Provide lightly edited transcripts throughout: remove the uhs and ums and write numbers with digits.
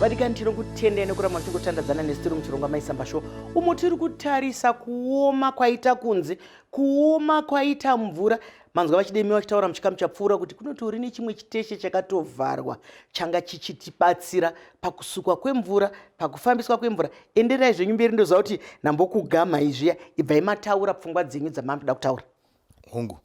vadikani tiri kutendea nekuramba tichingotandadzana nesu tiri muchirongwa maisamba show umo tiri kutarisa kuoma kwaita kunze, kuoma kwaita mvura. Manzwa vachidemi vachitaura muchikamu chapfuura kuti kunotori nechimwe chiteshe chakatovharwa changa chichitibatsira pakusukwa kwemvura, pakufambiswa kwemvura. Enderai zvenyu mberi ndoziva kuti nambokugama izviya ibvai mataura pfungwa dzenyu dzamanoda kutaura. Hongu,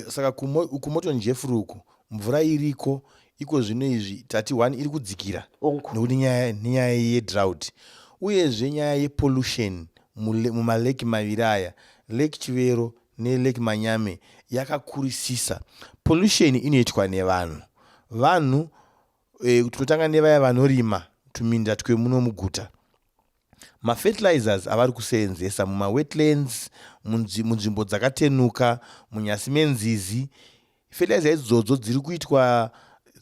saka kumoto njefuru uku mvura iriko iko zvino izvi tati 1 iri kudzikira nekuti nyaya yedrought uyezve nyaya yepollution mumaleki maviri aya, lake Chivero nelake Manyame yakakurisisa. Pollution inoitwa nevanhu totanga nevaya vanorima tuminda twemuno muguta. Mafertilizers avari kuseenzesa mumawetlands, munzvimbo dzakatenuka, munyasi menzizi. Fertilizer idzodzo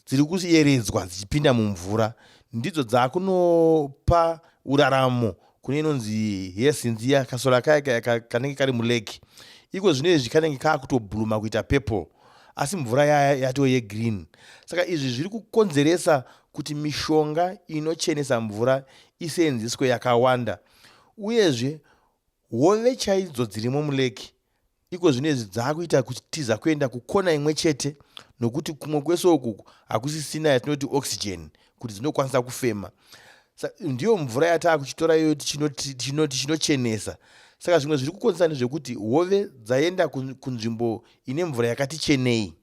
dziri kuyeredzwa dzichipinda mumvura, ndidzo dzakunopa uraramo kune inonzi yesinzi yakasora kaya kanenge kari muleki. Iko zvino izvi kanenge kakutobhuruma kuita purple, asi mvura yato yegreen. Saka izvi zviri kukonzeresa kuti mishonga inochenesa mvura iseenzeswe yakawanda. Uyezve hove chaidzo dzirimo muleki iko zvino izvi dzakuita kuti tiza kuenda kukona imwe chete, nokuti kumwe kwese uku hakusisina yatinoti oxygen kuti dzinokwanisa kufema. Ndiyo mvura yataa kuchitora iyo chinochenesa. Saka zvimwe zviri kukonzeresa ndezvekuti hove dzaenda kunzvimbo ine mvura yakati chenei.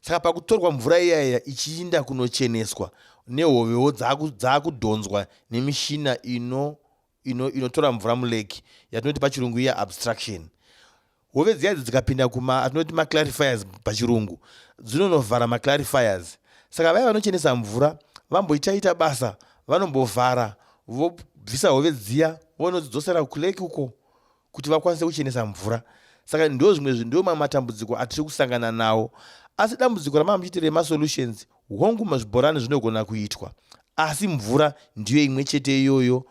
Saka pakutorwa mvura iyaya ichiinda kunocheneswa, nehovewo dzakudhonzwa nemishina inotora mvura muleki yatinoti pachirungu iya abstraction. Hove dziyadzi dzikapinda atinoti maclarifiers pachirungu, dzinonovhara maclarifiers. Saka vaya vanochenesa mvura vamboitaita basa, vanombovhara vobvisa hove dziya vonodzidzosera kuleki uko kuti vakwanise kuchenesa mvura. Saka ndio matambudziko atiri kusangana nawo. Asi dambudziko ramamuchiti remasolutions, hongu mazvibhorani zvinogona kuitwa, asi mvura ndiyo imwe chete iyoyo.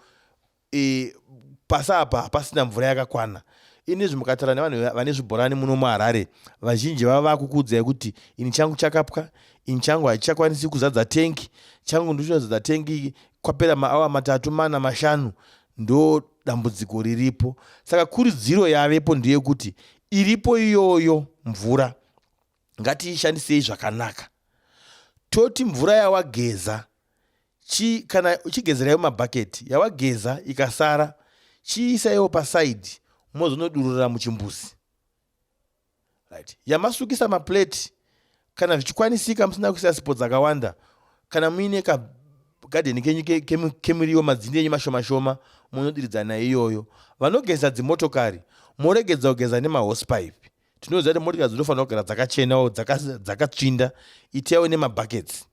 Pasa apa hapasina mvura yakakwana. Inizvi mukataura nevanhu vane zvibhorani muno muHarare, vazhinji vava vakukuudzai kuti ini changu chakapwa, ini changu hachichakwanisi kuzadza tengi, changu ndichozadza tengi kwapera maawa 3, 4, 5. Ndo dambudziko riripo. Saka kurudziro yavepo ndeyekuti iripo iyoyo mvura, ngatiishandisei zvakanaka. Toti mvura yawageza, kana uchigezerayo mabhaketi, yawageza ikasara, chiisaiwo pasaidi mozonodurura muchimbuzi. Right. Yamasukisa maplate, kana zvichikwanisika musina kuisa sipo dzakawanda, kana muine kagadheni kenyu kemuriwo madzinde enyu mashoma munodiridzana iyoyo. Vanogeza dzimotokari moregedza kugeza nemahosepipe. Tinoziva kuti motokari dzinofanira kugara dzakachenawo dzakatsvinda. Itaiwo nemabhaketsi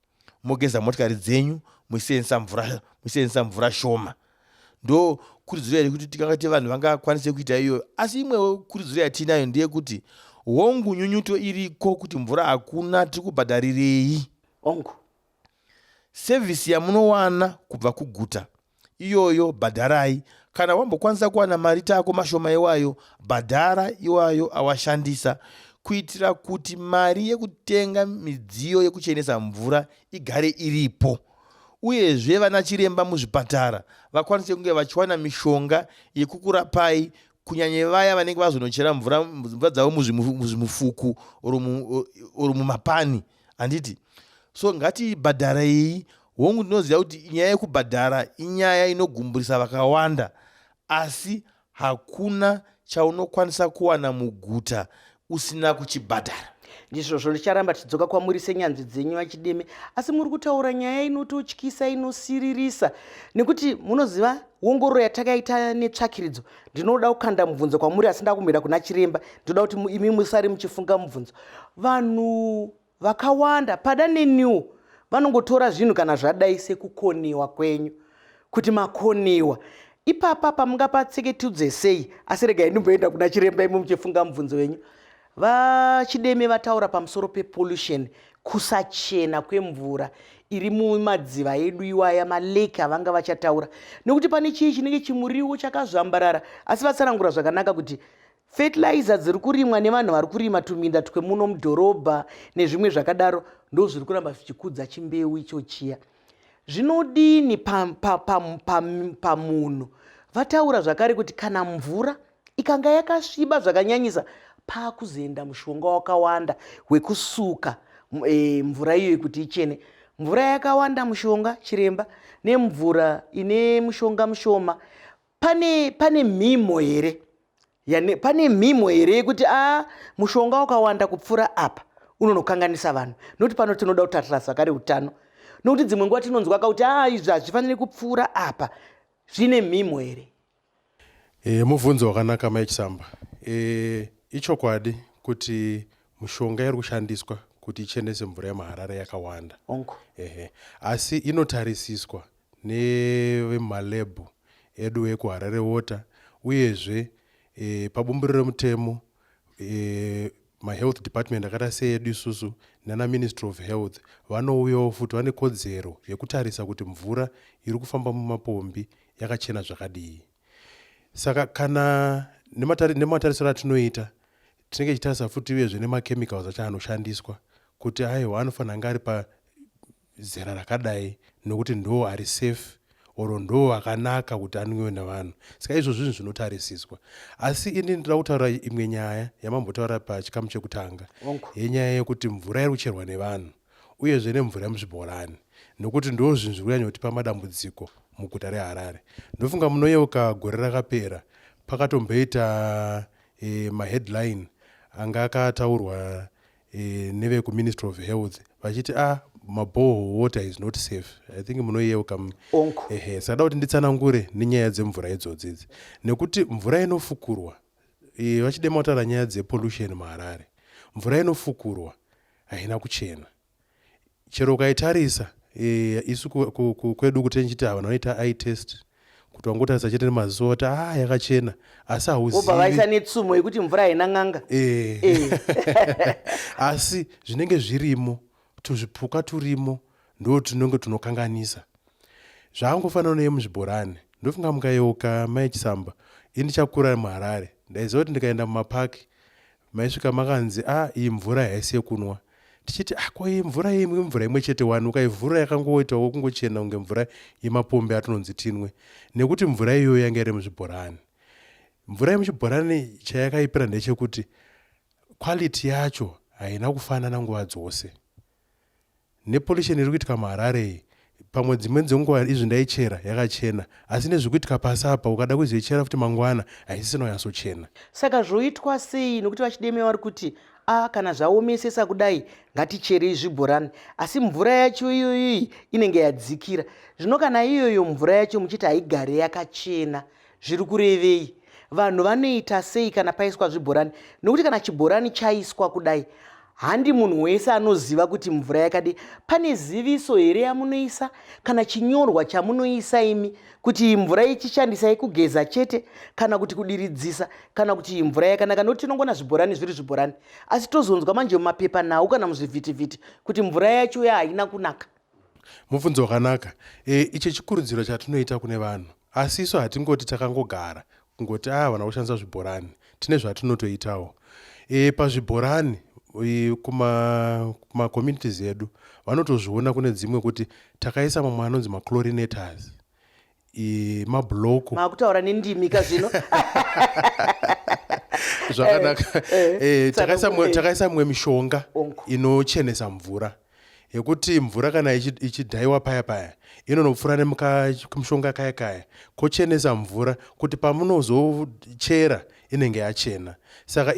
mogeza motokari dzenyu muisenzesa mvura shoma. Ndo kuridziro iri kuti tikangati vanhu vangakwanise kuita iyo. Asi imwewo kuridziro yatinayo ndeyekuti hongu nyunyuto iriko kuti mvura hakuna, tiri kubhadharirei. Hongu sevhisi yamunowana kubva kuguta iyoyo bhadharai. Kana wambokwanisa kuwana mari tako mashoma iwayo, bhadhara iwayo awashandisa, kuitira kuti mari yekutenga midziyo yekuchenesa mvura igare iripo. Uyezve vana chiremba muzvipatara vakwanise kunge vachiwana mishonga yekukurapai, kunyanya vaya vanenge vazonochera mvura dzavo muzvimufuku oro mumapani. Handiti so ngati bhadhara iyi. Hongu ndinoziva kuti nyaya yekubhadhara inyaya inogumburisa vakawanda, asi hakuna chaunokwanisa kuwana muguta usina kuchibhadhara. ndizvozvo ndicharamba tidzoka kwamuri senyanzvi dzenyu vachidemi. Asi muri kutaura nyaya inototyisa, inosiririsa, nekuti munoziva ongororo yatakaita netsvakiridzo. Ndinoda kukanda mubvunzo kwamuri, asi ndakumbira kuna chiremba. Ndoda kuti imi musari muchifunga mubvunzo. Vanhu vakawanda pada neniwo vanongotora zvinhu kana zvadai sekukoniwa kwenyu, kuti makoniwa. Ipapa pamungapatseketudze sei? Asi regai ndimboenda kuna chiremba imi muchifunga mubvunzo wenyu. Vachideme vataura pamusoro pepollution, kusachena kwemvura iri mumadziva edu iwaya, maleki avanga vachataura. Nekuti pane chii chinenge chimuriwo chakazvambarara, asi vatsanangura zvakanaka kuti fertilizer dziri kurimwa nevanhu vari kurima tuminda twemuno mudhorobha nezvimwe zvakadaro ndo zviri kuramba zvichikudza chimbeu icho chiya. zvinodini pamunhu. Vataura zvakare kuti kana mvura ikanga yakasviba zvakanyanyisa pakuzoenda mushonga wakawanda wekusuka mvura iyoyi kuti ichene. Mvura yakawanda mushonga chiremba nemvura ine mushonga mushoma, pane mhimo here? Pane mhimo here yekuti mushonga wakawanda kupfuura apa unonokanganisa vanhu? Nokuti pano tinoda kutarira zvakare utano, nokuti dzimwe nguva tinonzwa kuti izvi hazvifaniri kupfuura apa. Zvine mhimo here? Mubvunzo wakanaka Maichisamba. Ichokwadi kuti mushonga iri kushandiswa kuti ichenese mvura yemuHarare yakawanda. Asi inotarisiswa nevemalebhu edu ekuHarare Water, uyezve pabumbiro remutemo mahealth department akata seedu isusu nana Ministry of Health vanouyawo futi vane kodzero yekutarisa kuti mvura iri kufamba mumapombi yakachena zvakadii. Saka kana nematarisiro atinoita tinenge tichitarisa futi uyezve nemachemicals acho anoshandiswa kuti aiwa anofanira kunge ari pazera rakadai nokuti ndo ari safe oro ndo akanaka kuti anwiwe navanhu. Saka izvo zvinhu zvinotarisiswa. Asi ini ndinoda kutaura imwe nyaya yamambotaura pachikamu chekutanga yenyaya yekuti mvura iri kucherwa nevanhu uyezve nemvura yemuzvibhorani, nokuti ndo zvinhu zviri kunyanya kutipa madambudziko muguta reHarare. Ndofunga munoyeuka gore rakapera pakatomboita maheadline anga akataurwa nevekuMinistry of Health vachiti borehole water is not safe. I think munoyeuka. Sada kuti nditsanangure nenyaya dzemvura idzodzidzi, nekuti mvura inofukurwa vachide mataura nyaya dzepollution muHarare, mvura inofukurwa haina kuchena. Chero ukaitarisa isu kwedu kuti nchiti vanhu vanoita eye test kuti wangotarisa chete nemaziso kuti yakachena, asi hauzivi vaisa netsumo yekuti mvura haina n'anga. Asi zvinenge zvirimo, tuzvipuka turimo ndo tinenge tunokanganisa. Zvaangofanana nemuzvibhorani. Ndofunga mukayeuka Maichisamba, indichakura muHarare ndaiziva kuti ndikaenda mumapaki maisvika makanzi iyi mvura haisi yekunwa. Tichiti ko iyi mvura imwe chete wani, ukaivhura yakangoitawo kungochena kunge mvura yemapombi atinonzi tinwe, nekuti mvura iyoyo yanga iri muzvibhorani. Mvura yemuchibhorani chayakaipira ndechekuti quality yacho haina kufanana nguva dzose. Nepollution iri kuitika muHarare pamwe dzimwe dzenguva izvi ndaichera yakachena, asi nezvikuitika pasi apa ukada kuzoichera futi mangwana haisina kunyatsochena. Saka zvoitwa sei? Nokuti vachideme vari kuti kana zvaomesesa kudai ngaticherei zvibhorani, asi mvura yacho iyoyi inenge yadzikira. Zvino kana iyoyo mvura yacho muchiti haigare yakachena, zviri kurevei? Vanhu vanoita sei kana paiswa zvibhorani? Nokuti kana chibhorani chaiswa kudai, handi munhu wese anoziva kuti mvura yakadi. Pane ziviso here yamunoisa kana chinyorwa chamunoisa imi kuti mvura ichishandisai kugeza chete kana kuti kudiridzisa kana kuti mvura yakanaka? Nokuti tinongona zvibhorani zviri zvibhorani, asi tozonzwa manje mumapepa nhau kana muzvivhitivhiti kuti mvura yacho haina kunaka. Mubvunzo wakanaka. Ichi chikurudziro chatinoita kune vanhu, asi isu hatingoti takangogara kungoti vana kushandisa zvibhorani. Tine zvatinotoitawo pazvibhorani. Kuma-communities edu vanotozviona kune dzimwe kuti takaisa mamwe anonzi machlorinators mabhloko. Makutaura nendimi kazvino. Zvakanaka. Takaisa mwe mishonga inochenesa mvura yekuti mvura kana ichidhaiwa paya inonopfuura nemishonga kaya kochenesa mvura kuti pamunozochera inenge yachena. Saka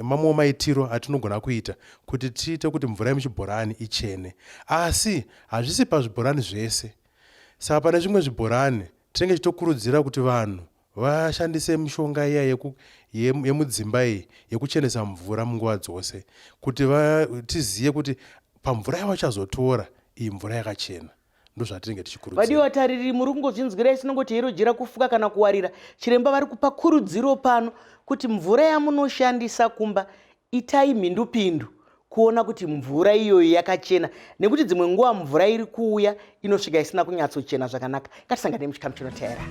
mamwe maitiro atinogona kuita kuti tiite kuti mvura yemuchibhorani ichene, asi hazvisi pazvibhorani zvese. Saka pane zvimwe zvibhorani tinenge tichitokurudzira kuti vanhu vashandise mishonga iya yemudzimba iyi yekuchenesa mvura munguva dzose, kuti tizive kuti pamvura yavachazotora iyi mvura yakachena. Ndozvatinenge tichikurudzira. Vadiwa vatariri, muri kungozvinzwirai sinongoti hero jira kufuka kana kuwarira. Chiremba vari kupa kurudziro pano kuti mvura yamunoshandisa kumba itai mhindupindu kuona kuti mvura iyoyi yakachena, nekuti dzimwe nguva mvura iri kuuya inosvika isina kunyatsochena zvakanaka. Ngatisangane muchikamu chinotevera.